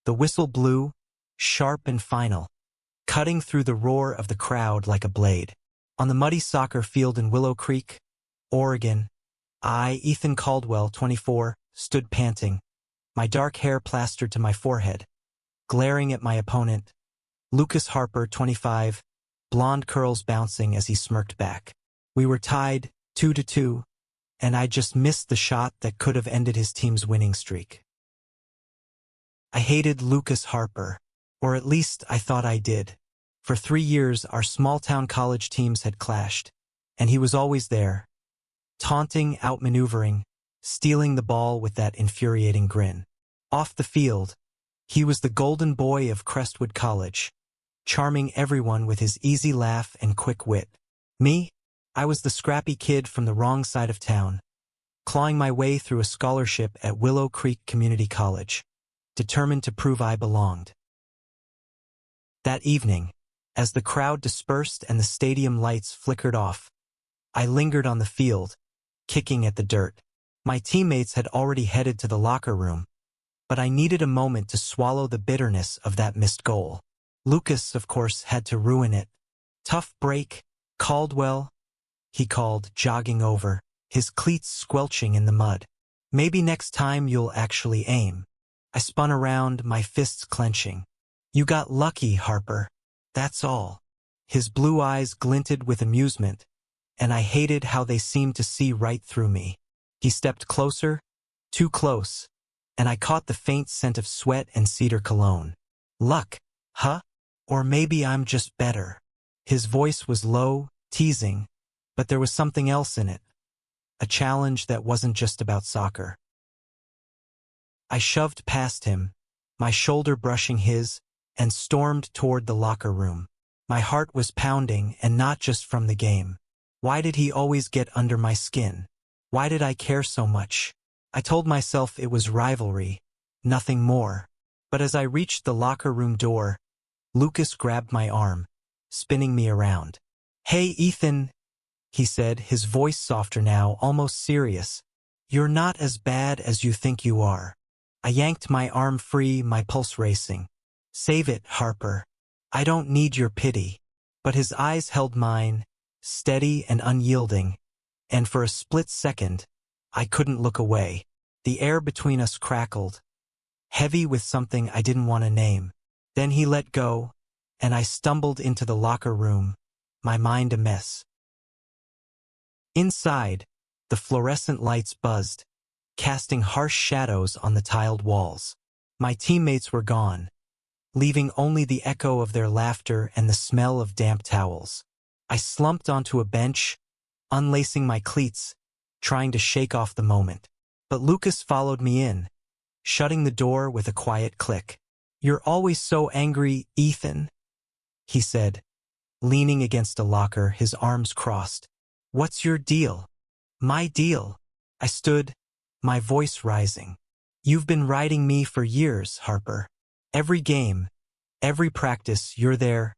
The whistle blew, sharp and final, cutting through the roar of the crowd like a blade. On the muddy soccer field in Willow Creek, Oregon, I, Ethan Caldwell, 24, stood panting, my dark hair plastered to my forehead, glaring at my opponent, Lucas Harper, 25, blonde curls bouncing as he smirked back. We were tied, 2-2, and I just missed the shot that could have ended his team's winning streak. I hated Lucas Harper, or at least I thought I did. For 3 years, our small-town college teams had clashed, and he was always there, taunting, outmaneuvering, stealing the ball with that infuriating grin. Off the field, he was the golden boy of Crestwood College, charming everyone with his easy laugh and quick wit. Me? I was the scrappy kid from the wrong side of town, clawing my way through a scholarship at Willow Creek Community College, determined to prove I belonged. That evening, as the crowd dispersed and the stadium lights flickered off, I lingered on the field, kicking at the dirt. My teammates had already headed to the locker room, but I needed a moment to swallow the bitterness of that missed goal. Lucas, of course, had to ruin it. Tough break, Caldwell, he called, jogging over, his cleats squelching in the mud. Maybe next time you'll actually aim. I spun around, my fists clenching. You got lucky, Harper. That's all. His blue eyes glinted with amusement, and I hated how they seemed to see right through me. He stepped closer, too close, and I caught the faint scent of sweat and cedar cologne. Luck, huh? Or maybe I'm just better. His voice was low, teasing, but there was something else in it. A challenge that wasn't just about soccer. I shoved past him, my shoulder brushing his, and stormed toward the locker room. My heart was pounding, and not just from the game. Why did he always get under my skin? Why did I care so much? I told myself it was rivalry, nothing more. But as I reached the locker room door, Lucas grabbed my arm, spinning me around. Hey, Ethan, he said, his voice softer now, almost serious. You're not as bad as you think you are. I yanked my arm free, my pulse racing. Save it, Harper. I don't need your pity. But his eyes held mine, steady and unyielding, and for a split second, I couldn't look away. The air between us crackled, heavy with something I didn't want to name. Then he let go, and I stumbled into the locker room, my mind a mess. Inside, the fluorescent lights buzzed, casting harsh shadows on the tiled walls. My teammates were gone, leaving only the echo of their laughter and the smell of damp towels. I slumped onto a bench, unlacing my cleats, trying to shake off the moment. But Lucas followed me in, shutting the door with a quiet click. You're always so angry, Ethan, he said, leaning against a locker, his arms crossed. What's your deal? My deal. I stood, my voice rising. You've been riding me for years, Harper. Every game, every practice, you're there,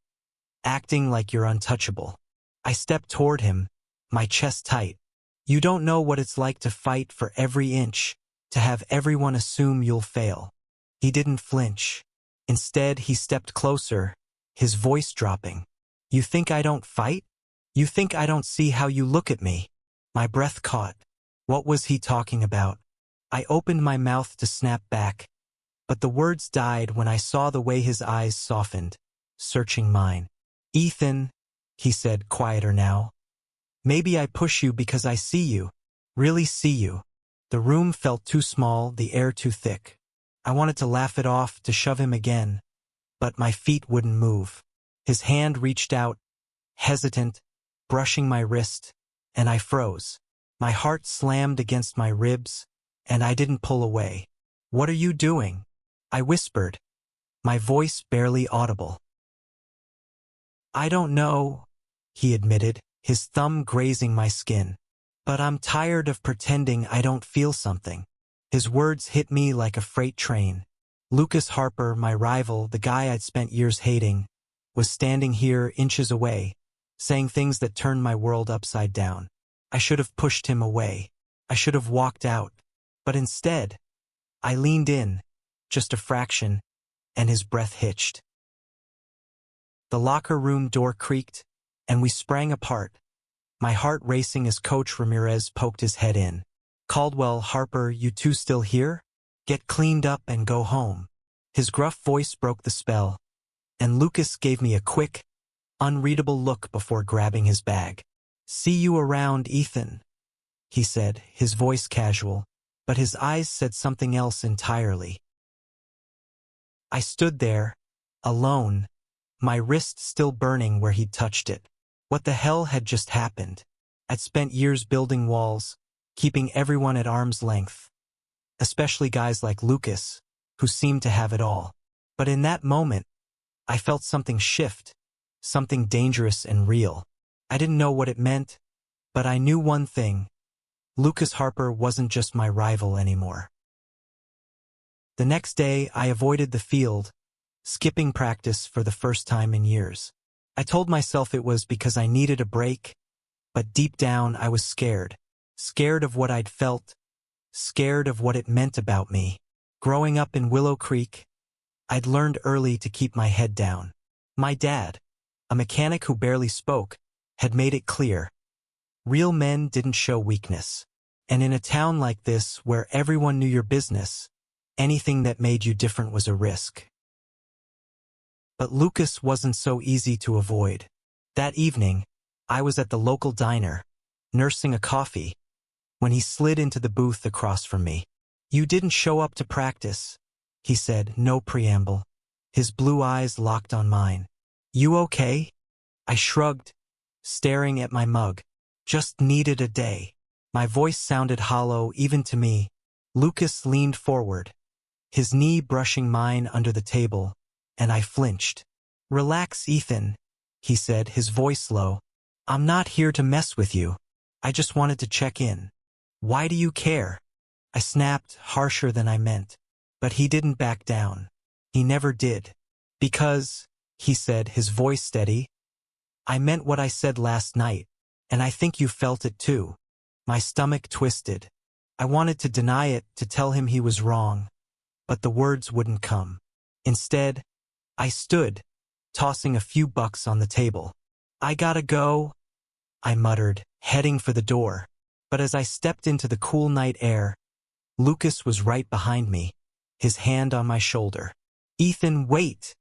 acting like you're untouchable. I stepped toward him, my chest tight. You don't know what it's like to fight for every inch, to have everyone assume you'll fail. He didn't flinch. Instead, he stepped closer, his voice dropping. You think I don't fight? You think I don't see how you look at me? My breath caught. What was he talking about? I opened my mouth to snap back, but the words died when I saw the way his eyes softened, searching mine. Ethan, he said, quieter now. Maybe I push you because I see you, really see you. The room felt too small, the air too thick. I wanted to laugh it off, to shove him again, but my feet wouldn't move. His hand reached out, hesitant, brushing my wrist, and I froze. My heart slammed against my ribs, and I didn't pull away. What are you doing? I whispered, my voice barely audible. I don't know, he admitted, his thumb grazing my skin. But I'm tired of pretending I don't feel something. His words hit me like a freight train. Lucas Harper, my rival, the guy I'd spent years hating, was standing here inches away, saying things that turned my world upside down. I should have pushed him away. I should have walked out. But instead, I leaned in, just a fraction, and his breath hitched. The locker room door creaked, and we sprang apart, my heart racing as Coach Ramirez poked his head in. "Caldwell, Harper, you two still here? Get cleaned up and go home." His gruff voice broke the spell, and Lucas gave me a quick, unreadable look before grabbing his bag. "See you around, Ethan," he said, his voice casual, but his eyes said something else entirely. I stood there, alone, my wrist still burning where he'd touched it. What the hell had just happened? I'd spent years building walls, keeping everyone at arm's length, especially guys like Lucas, who seemed to have it all. But in that moment, I felt something shift, something dangerous and real. I didn't know what it meant, but I knew one thing. Lucas Harper wasn't just my rival anymore. The next day, I avoided the field, skipping practice for the first time in years. I told myself it was because I needed a break, but deep down I was scared. Scared of what I'd felt, scared of what it meant about me. Growing up in Willow Creek, I'd learned early to keep my head down. My dad, a mechanic who barely spoke, had made it clear. Real men didn't show weakness. And in a town like this where everyone knew your business, anything that made you different was a risk. But Lucas wasn't so easy to avoid. That evening, I was at the local diner, nursing a coffee, when he slid into the booth across from me. "You didn't show up to practice," he said, no preamble. His blue eyes locked on mine. "You okay?" I shrugged, staring at my mug. "Just needed a day." My voice sounded hollow even to me. Lucas leaned forward, his knee brushing mine under the table, and I flinched. "Relax, Ethan," he said, his voice low. "I'm not here to mess with you. I just wanted to check in." "Why do you care?" I snapped, harsher than I meant. But he didn't back down. He never did. "Because," he said, his voice steady, "I meant what I said last night, and I think you felt it too." My stomach twisted. I wanted to deny it, to tell him he was wrong, but the words wouldn't come. Instead, I stood, tossing a few bucks on the table. "I gotta go," I muttered, heading for the door. But as I stepped into the cool night air, Lucas was right behind me, his hand on my shoulder. "Ethan, wait,"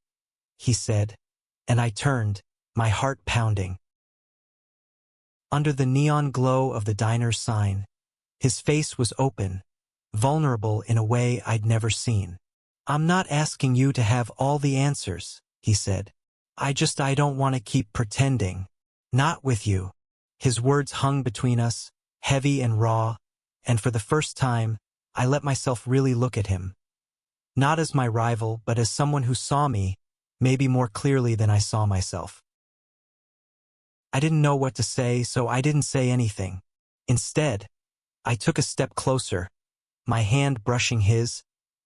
he said, and I turned, my heart pounding. Under the neon glow of the diner's sign, his face was open, vulnerable in a way I'd never seen. "I'm not asking you to have all the answers," he said. I don't want to keep pretending. Not with you." His words hung between us, heavy and raw, and for the first time, I let myself really look at him. Not as my rival, but as someone who saw me, maybe more clearly than I saw myself. I didn't know what to say, so I didn't say anything. Instead, I took a step closer, my hand brushing his,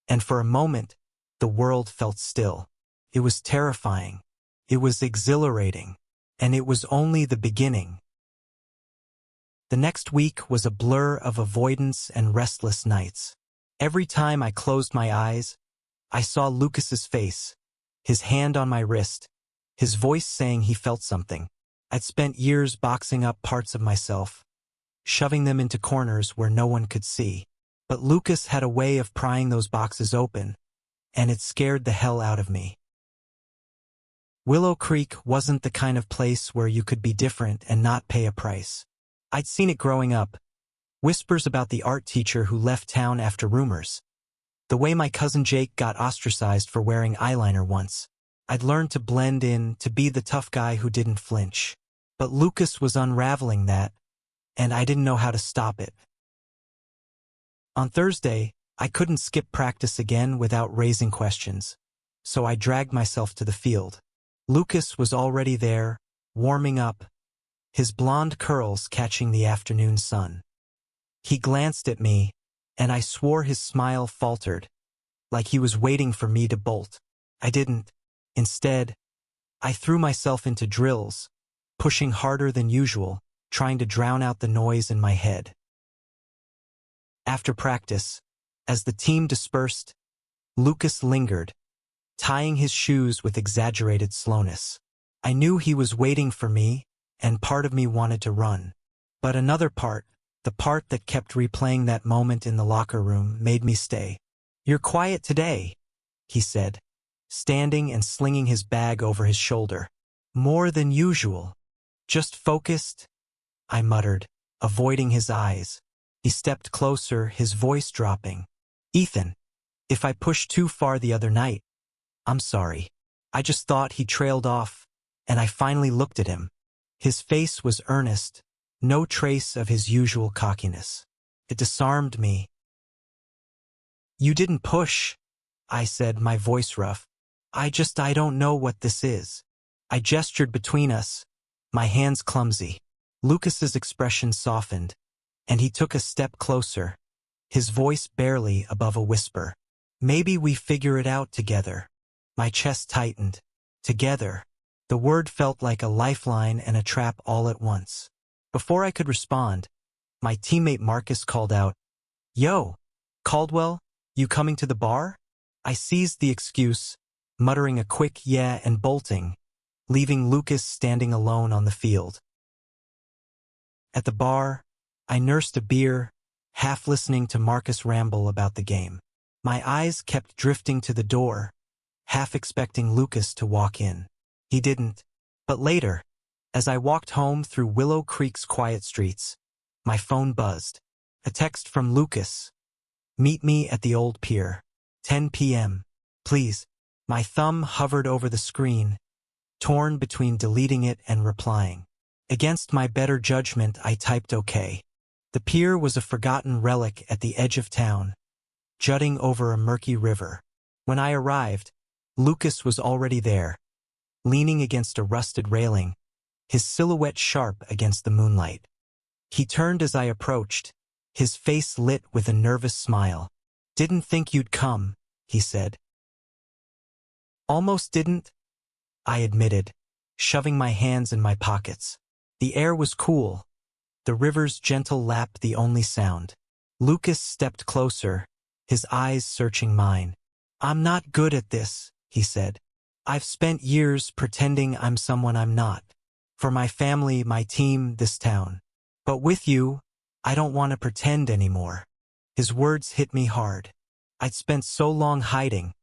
and for a moment, the world felt still. It was terrifying. It was exhilarating. And it was only the beginning. The next week was a blur of avoidance and restless nights. Every time I closed my eyes, I saw Lucas's face, his hand on my wrist, his voice saying he felt something. I'd spent years boxing up parts of myself, shoving them into corners where no one could see. But Lucas had a way of prying those boxes open, and it scared the hell out of me. Willow Creek wasn't the kind of place where you could be different and not pay a price. I'd seen it growing up. Whispers about the art teacher who left town after rumors. The way my cousin Jake got ostracized for wearing eyeliner once. I'd learned to blend in, to be the tough guy who didn't flinch. But Lucas was unraveling that, and I didn't know how to stop it. On Thursday, I couldn't skip practice again without raising questions, so I dragged myself to the field. Lucas was already there, warming up, his blonde curls catching the afternoon sun. He glanced at me, and I swore his smile faltered, like he was waiting for me to bolt. I didn't. Instead, I threw myself into drills, pushing harder than usual, trying to drown out the noise in my head. After practice, as the team dispersed, Lucas lingered, tying his shoes with exaggerated slowness. I knew he was waiting for me, and part of me wanted to run. But another part, the part that kept replaying that moment in the locker room, made me stay. "You're quiet today," he said, standing and slinging his bag over his shoulder. "More than usual." "Just focused," I muttered, avoiding his eyes. He stepped closer, his voice dropping. "Ethan, if I pushed too far the other night, I'm sorry." I just thought he trailed off, and I finally looked at him. His face was earnest, no trace of his usual cockiness. It disarmed me. "You didn't push," I said, my voice rough. I don't know what this is." I gestured between us, my hands clumsy. Lucas's expression softened, and he took a step closer, his voice barely above a whisper. "Maybe we figure it out together." My chest tightened. Together. The word felt like a lifeline and a trap all at once. Before I could respond, my teammate Marcus called out, "Yo, Caldwell, you coming to the bar?" I seized the excuse, muttering a quick yeah and bolting, leaving Lucas standing alone on the field. At the bar, I nursed a beer, half listening to Marcus ramble about the game. My eyes kept drifting to the door, half expecting Lucas to walk in. He didn't. But later, as I walked home through Willow Creek's quiet streets, my phone buzzed. A text from Lucas. "Meet me at the old pier. 10 p.m. Please." My thumb hovered over the screen, torn between deleting it and replying. Against my better judgment, I typed OK. The pier was a forgotten relic at the edge of town, jutting over a murky river. When I arrived, Lucas was already there, leaning against a rusted railing, his silhouette sharp against the moonlight. He turned as I approached, his face lit with a nervous smile. "Didn't think you'd come," he said. "Almost didn't," I admitted, shoving my hands in my pockets. The air was cool, the river's gentle lap the only sound. Lucas stepped closer, his eyes searching mine. "I'm not good at this," he said. "I've spent years pretending I'm someone I'm not. For my family, my team, this town. But with you, I don't want to pretend anymore." His words hit me hard. I'd spent so long hiding,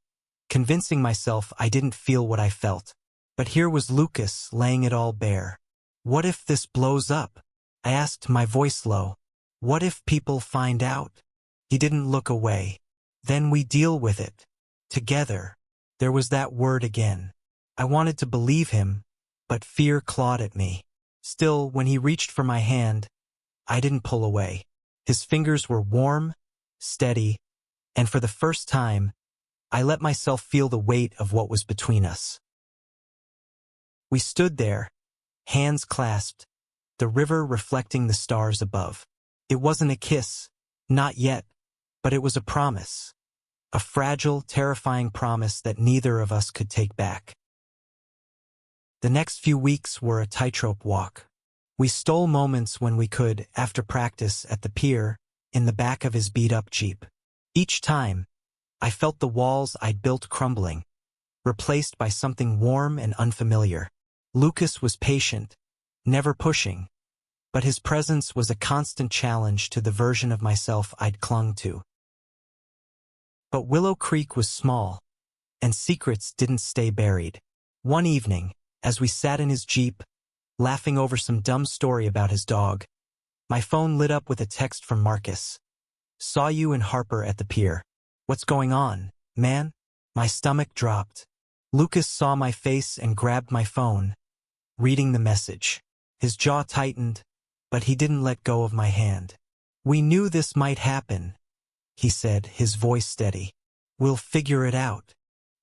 convincing myself I didn't feel what I felt. But here was Lucas laying it all bare. "What if this blows up?" I asked, my voice low. "What if people find out?" He didn't look away. "Then we deal with it. Together." There was that word again. I wanted to believe him, but fear clawed at me. Still, when he reached for my hand, I didn't pull away. His fingers were warm, steady, and for the first time, I let myself feel the weight of what was between us. We stood there, hands clasped, the river reflecting the stars above. It wasn't a kiss, not yet, but it was a promise. A fragile, terrifying promise that neither of us could take back. The next few weeks were a tightrope walk. We stole moments when we could, after practice at the pier, in the back of his beat-up Jeep. Each time, I felt the walls I'd built crumbling, replaced by something warm and unfamiliar. Lucas was patient, never pushing, but his presence was a constant challenge to the version of myself I'd clung to. But Willow Creek was small, and secrets didn't stay buried. One evening, as we sat in his Jeep, laughing over some dumb story about his dog, my phone lit up with a text from Marcus. "Saw you and Harper at the pier. What's going on, man?" My stomach dropped. Lucas saw my face and grabbed my phone, reading the message. His jaw tightened, but he didn't let go of my hand. "We knew this might happen," he said, his voice steady. "We'll figure it out."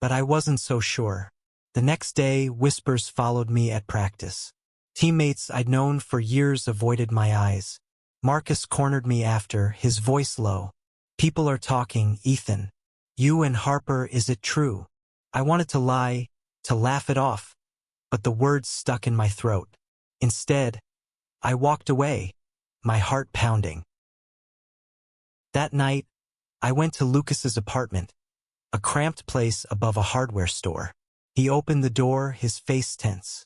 But I wasn't so sure. The next day, whispers followed me at practice. Teammates I'd known for years avoided my eyes. Marcus cornered me after, his voice low. "People are talking, Ethan. You and Harper, is it true?" I wanted to lie, to laugh it off, but the words stuck in my throat. Instead, I walked away, my heart pounding. That night, I went to Lucas's apartment, a cramped place above a hardware store. He opened the door, his face tense.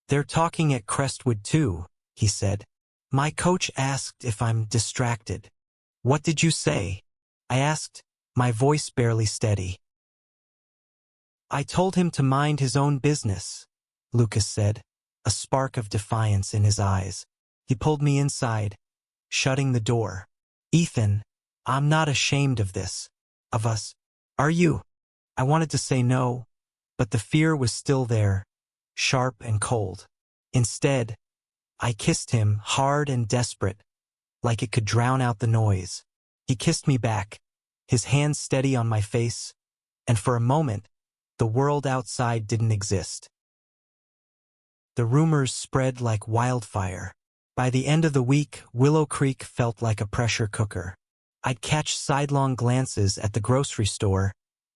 "They're talking at Crestwood too," he said. "My coach asked if I'm distracted." "What did you say?" I asked, my voice barely steady. "I told him to mind his own business," Lucas said, a spark of defiance in his eyes. He pulled me inside, shutting the door. "Ethan, I'm not ashamed of this. Of us. Are you?" I wanted to say no, but the fear was still there, sharp and cold. Instead, I kissed him, hard and desperate, like it could drown out the noise. He kissed me back, his hands steady on my face, and for a moment, the world outside didn't exist. The rumors spread like wildfire. By the end of the week, Willow Creek felt like a pressure cooker. I'd catch sidelong glances at the grocery store,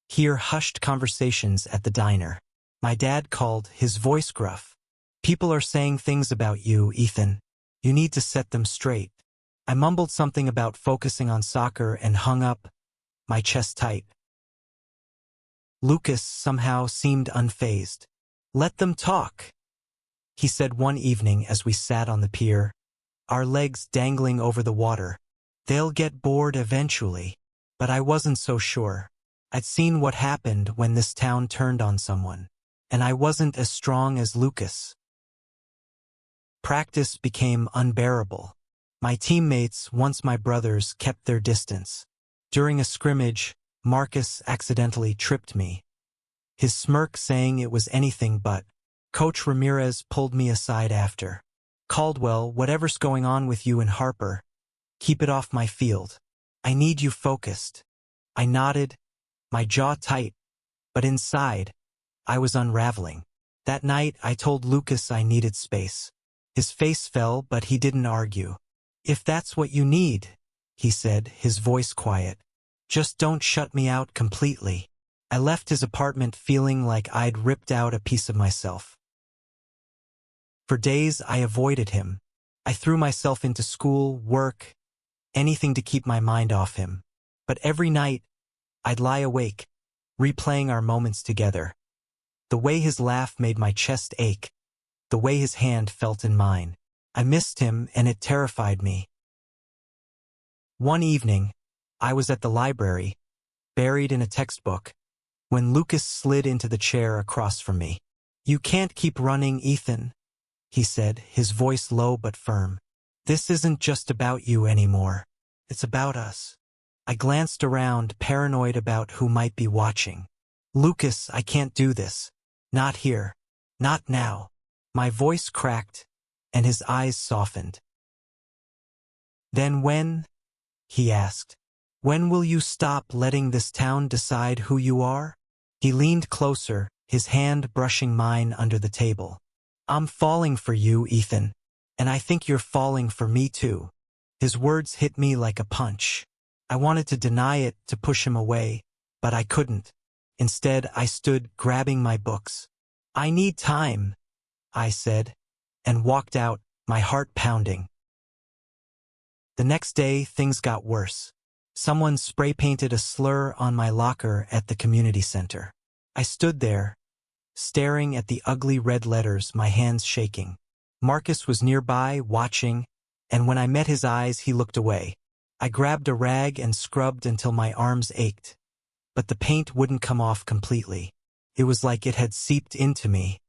hear hushed conversations at the diner. My dad called, his voice gruff. "People are saying things about you, Ethan. You need to set them straight." I mumbled something about focusing on soccer and hung up, my chest tight. Lucas somehow seemed unfazed. "Let them talk," he said one evening as we sat on the pier, our legs dangling over the water. "They'll get bored eventually." But I wasn't so sure. I'd seen what happened when this town turned on someone, and I wasn't as strong as Lucas. Practice became unbearable. My teammates, once my brothers, kept their distance. During a scrimmage, Marcus accidentally tripped me, his smirk saying it was anything but. Coach Ramirez pulled me aside after. "Caldwell, whatever's going on with you and Harper, keep it off my field. I need you focused." I nodded, my jaw tight, but inside, I was unraveling. That night, I told Lucas I needed space. His face fell, but he didn't argue. "If that's what you need," he said, his voice quiet, "just don't shut me out completely." I left his apartment feeling like I'd ripped out a piece of myself. For days, I avoided him. I threw myself into school, work, anything to keep my mind off him. But every night, I'd lie awake, replaying our moments together. The way his laugh made my chest ache, the way his hand felt in mine. I missed him, and it terrified me. One evening, I was at the library, buried in a textbook, when Lucas slid into the chair across from me. "You can't keep running, Ethan," he said, his voice low but firm. "This isn't just about you anymore. It's about us." I glanced around, paranoid about who might be watching. "Lucas, I can't do this. Not here. Not now." My voice cracked, and his eyes softened. "Then when?" he asked. "When will you stop letting this town decide who you are?" He leaned closer, his hand brushing mine under the table. "I'm falling for you, Ethan, and I think you're falling for me too." His words hit me like a punch. I wanted to deny it, to push him away, but I couldn't. Instead, I stood, grabbing my books. "I need time," I said, and walked out, my heart pounding. The next day, things got worse. Someone spray-painted a slur on my locker at the community center. I stood there, staring at the ugly red letters, my hands shaking. Marcus was nearby, watching, and when I met his eyes, he looked away. I grabbed a rag and scrubbed until my arms ached, but the paint wouldn't come off completely. It was like it had seeped into me.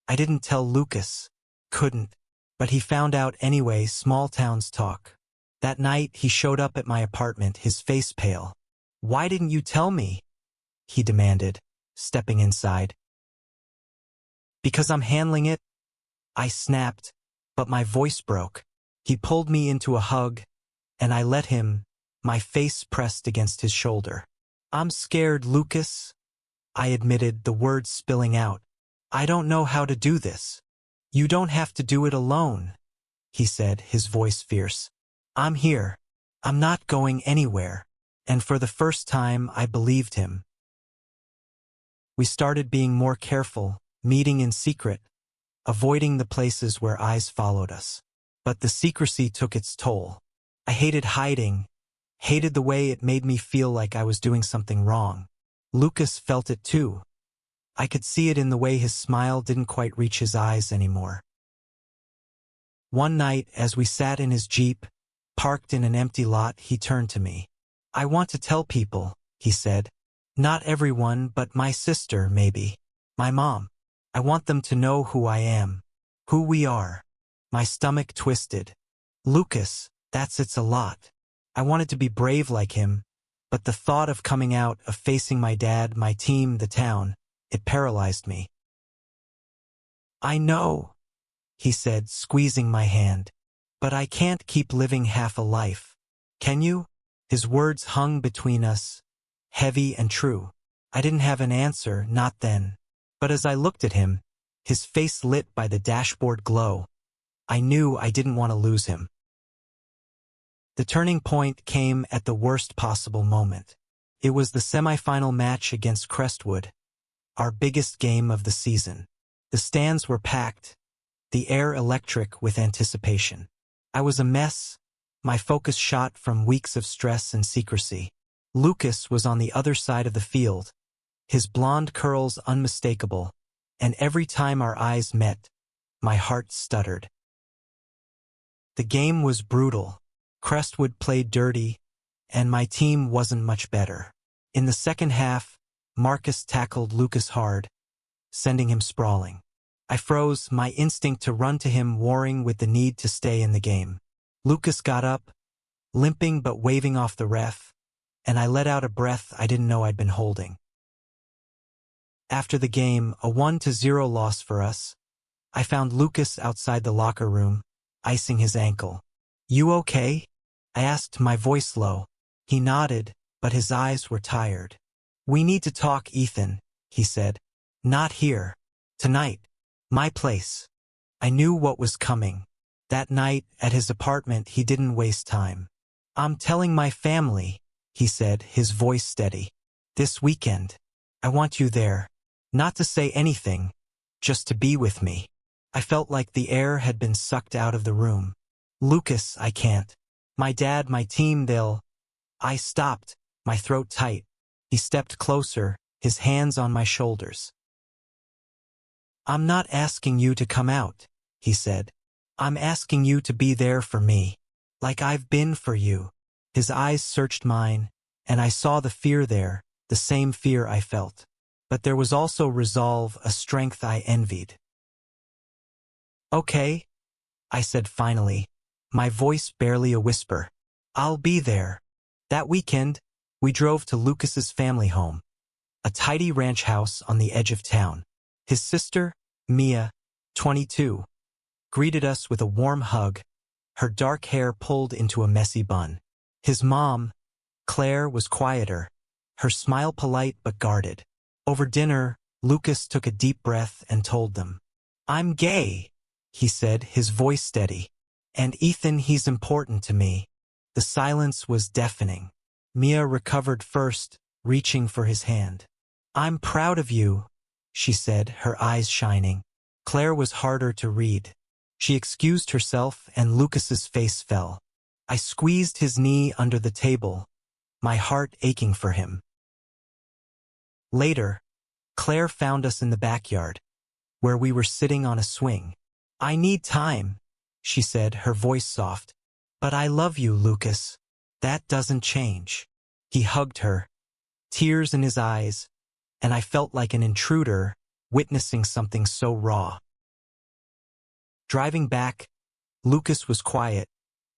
I didn't tell Lucas, couldn't, but he found out anyway. Small towns talk. That night, he showed up at my apartment, his face pale. "Why didn't you tell me?" he demanded, stepping inside. "Because I'm handling it," I snapped, but my voice broke. He pulled me into a hug, and I let him, my face pressed against his shoulder. "I'm scared, Lucas," I admitted, the words spilling out. "I don't know how to do this." "You don't have to do it alone," he said, his voice fierce. "I'm here. I'm not going anywhere." And for the first time, I believed him. We started being more careful, meeting in secret, avoiding the places where eyes followed us. But the secrecy took its toll. I hated hiding, Hated the way it made me feel like I was doing something wrong. Lucas felt it too. I could see it in the way his smile didn't quite reach his eyes anymore. One night, as we sat in his Jeep, parked in an empty lot, he turned to me. "I want to tell people," he said. "Not everyone, but my sister, maybe. My mom. I want them to know who I am. Who we are." My stomach twisted. "Lucas, it's a lot." I wanted to be brave like him, but the thought of coming out, of facing my dad, my team, the town, it paralyzed me. "I know," he said, squeezing my hand. "But I can't keep living half a life. Can you?" His words hung between us, heavy and true. I didn't have an answer, not then. But as I looked at him, his face lit by the dashboard glow, I knew I didn't want to lose him. The turning point came at the worst possible moment. It was the semifinal match against Crestwood, our biggest game of the season. The stands were packed, the air electric with anticipation. I was a mess, my focus shot from weeks of stress and secrecy. Lucas was on the other side of the field, his blonde curls unmistakable, and every time our eyes met, my heart stuttered. The game was brutal. Crestwood played dirty, and my team wasn't much better. In the second half, Marcus tackled Lucas hard, sending him sprawling. I froze, my instinct to run to him warring with the need to stay in the game. Lucas got up, limping but waving off the ref, and I let out a breath I didn't know I'd been holding. After the game, a 1-0 loss for us, I found Lucas outside the locker room, icing his ankle. "You okay?" I asked, my voice low. He nodded, but his eyes were tired. "We need to talk, Ethan," he said. "Not here. Tonight. My place." I knew what was coming. That night, at his apartment, he didn't waste time. "I'm telling my family," he said, his voice steady. "This weekend. I want you there. Not to say anything, just to be with me." I felt like the air had been sucked out of the room. "Lucas, I can't. My dad, my team, they'll—" I stopped, my throat tight. He stepped closer, his hands on my shoulders. "I'm not asking you to come out," he said. "I'm asking you to be there for me, like I've been for you." His eyes searched mine, and I saw the fear there, the same fear I felt. But there was also resolve, a strength I envied. "Okay," I said finally, my voice barely a whisper. "I'll be there." That weekend, we drove to Lucas's family home, a tidy ranch house on the edge of town. His sister, Mia, 22, greeted us with a warm hug, her dark hair pulled into a messy bun. His mom, Claire, was quieter, her smile polite but guarded. Over dinner, Lucas took a deep breath and told them, "I'm gay," he said, his voice steady. "And Ethan, he's important to me." The silence was deafening. Mia recovered first, reaching for his hand. "I'm proud of you," she said, her eyes shining. Claire was harder to read. She excused herself and Lucas's face fell. I squeezed his knee under the table, my heart aching for him. Later, Claire found us in the backyard, where we were sitting on a swing. "I need time," she said, her voice soft. "But I love you, Lucas. That doesn't change." He hugged her, tears in his eyes, and I felt like an intruder, witnessing something so raw. Driving back, Lucas was quiet,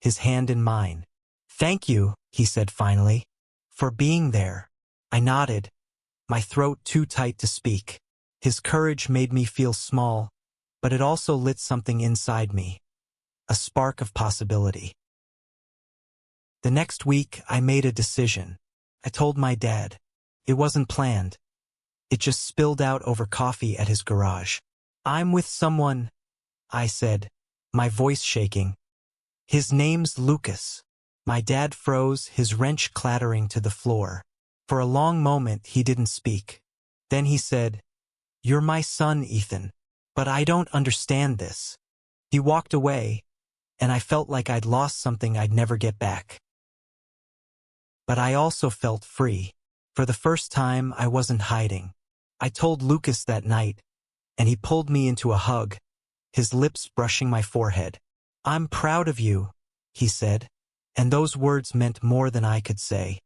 his hand in mine. "Thank you," he said finally, "for being there." I nodded, my throat too tight to speak. His courage made me feel small, but it also lit something inside me, a spark of possibility. The next week, I made a decision. I told my dad. It wasn't planned. It just spilled out over coffee at his garage. "I'm with someone," I said, my voice shaking. "His name's Lucas." My dad froze, his wrench clattering to the floor. For a long moment, he didn't speak. Then he said, "You're my son, Ethan. But I don't understand this." He walked away, and I felt like I'd lost something I'd never get back. But I also felt free. For the first time, I wasn't hiding. I told Lucas that night, and he pulled me into a hug, his lips brushing my forehead. "I'm proud of you," he said, and those words meant more than I could say.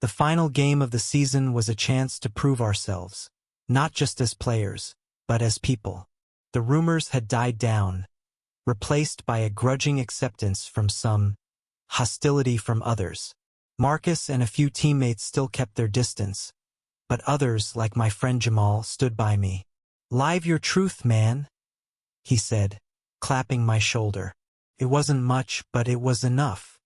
The final game of the season was a chance to prove ourselves, not just as players, but as people. The rumors had died down, replaced by a grudging acceptance from some, hostility from others. Marcus and a few teammates still kept their distance, but others, like my friend Jamal, stood by me. "Live your truth, man," he said, clapping my shoulder. It wasn't much, but it was enough.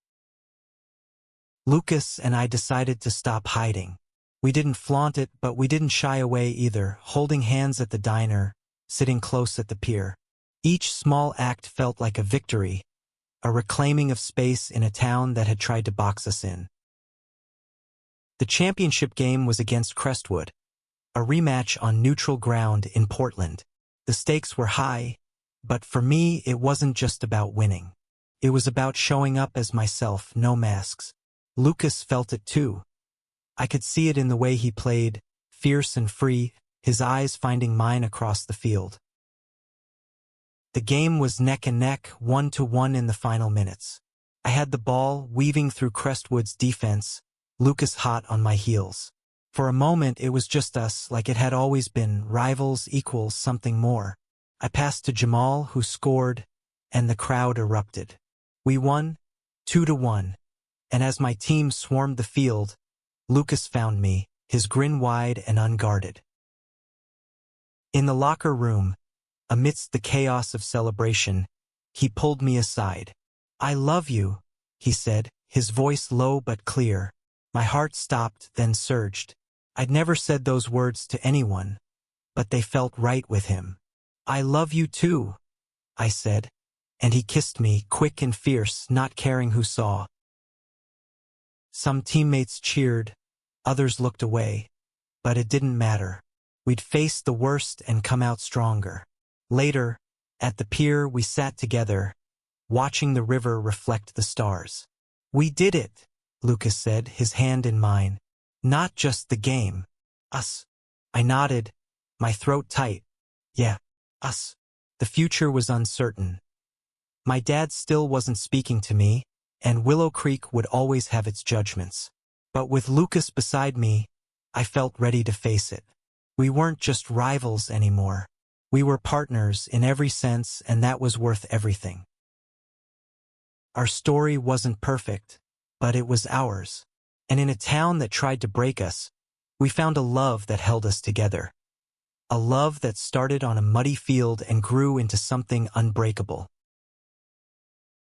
Lucas and I decided to stop hiding. We didn't flaunt it, but we didn't shy away either, holding hands at the diner, sitting close at the pier. Each small act felt like a victory, a reclaiming of space in a town that had tried to box us in. The championship game was against Crestwood, a rematch on neutral ground in Portland. The stakes were high, but for me it wasn't just about winning. It was about showing up as myself, no masks. Lucas felt it too. I could see it in the way he played, fierce and free, his eyes finding mine across the field. The game was neck and neck, 1-1 in the final minutes. I had the ball, weaving through Crestwood's defense, Lucas hot on my heels. For a moment it was just us, like it had always been, rivals, equals, something more. I passed to Jamal, who scored, and the crowd erupted. We won, 2-1, and as my team swarmed the field, Lucas found me, his grin wide and unguarded. In the locker room, amidst the chaos of celebration, he pulled me aside. "I love you," he said, his voice low but clear. My heart stopped, then surged. I'd never said those words to anyone, but they felt right with him. "I love you too," I said, and he kissed me, quick and fierce, not caring who saw. Some teammates cheered, others looked away, but it didn't matter. We'd faced the worst and come out stronger. Later, at the pier, we sat together, watching the river reflect the stars. "We did it," Lucas said, his hand in mine. "Not just the game. Us." I nodded, my throat tight. "Yeah, us." The future was uncertain. My dad still wasn't speaking to me, and Willow Creek would always have its judgments. But with Lucas beside me, I felt ready to face it. We weren't just rivals anymore. We were partners in every sense, and that was worth everything. Our story wasn't perfect, but it was ours. And in a town that tried to break us, we found a love that held us together. A love that started on a muddy field and grew into something unbreakable.